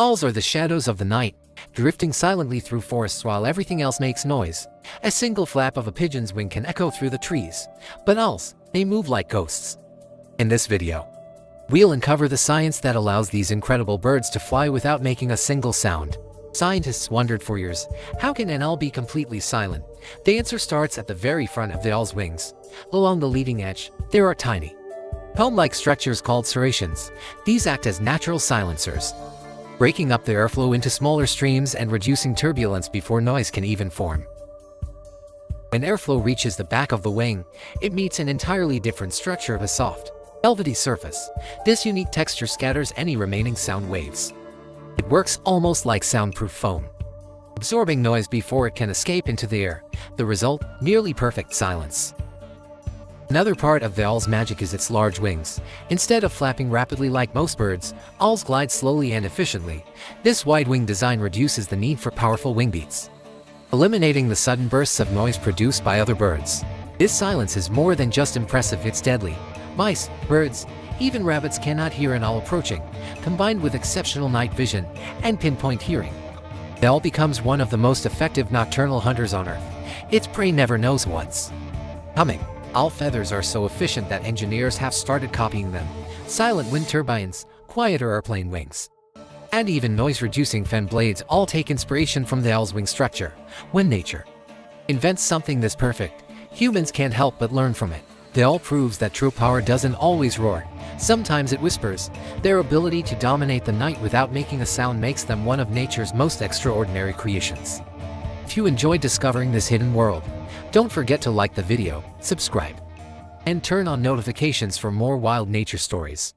Owls are the shadows of the night, drifting silently through forests while everything else makes noise. A single flap of a pigeon's wing can echo through the trees. But owls, they move like ghosts. In this video, we'll uncover the science that allows these incredible birds to fly without making a single sound. Scientists wondered for years, how can an owl be completely silent? The answer starts at the very front of the owl's wings. Along the leading edge, there are tiny, comb-like structures called serrations. These act as natural silencers, breaking up the airflow into smaller streams and reducing turbulence before noise can even form. When airflow reaches the back of the wing, it meets an entirely different structure of a soft, velvety surface. This unique texture scatters any remaining sound waves. It works almost like soundproof foam, absorbing noise before it can escape into the air. The result, nearly perfect silence. Another part of the owl's magic is its large wings. Instead of flapping rapidly like most birds, owls glide slowly and efficiently. This wide wing design reduces the need for powerful wing beats, eliminating the sudden bursts of noise produced by other birds. This silence is more than just impressive, it's deadly. Mice, birds, even rabbits cannot hear an owl approaching. Combined with exceptional night vision and pinpoint hearing, the owl becomes one of the most effective nocturnal hunters on Earth. Its prey never knows what's coming. Owl feathers are so efficient that engineers have started copying them. Silent wind turbines, quieter airplane wings, and even noise-reducing fan blades all take inspiration from the owl's wing structure. When nature invents something this perfect, humans can't help but learn from it. The owl proves that true power doesn't always roar. Sometimes it whispers. Their ability to dominate the night without making a sound makes them one of nature's most extraordinary creations. If you enjoyed discovering this hidden world, don't forget to like the video, subscribe, and turn on notifications for more wild nature stories.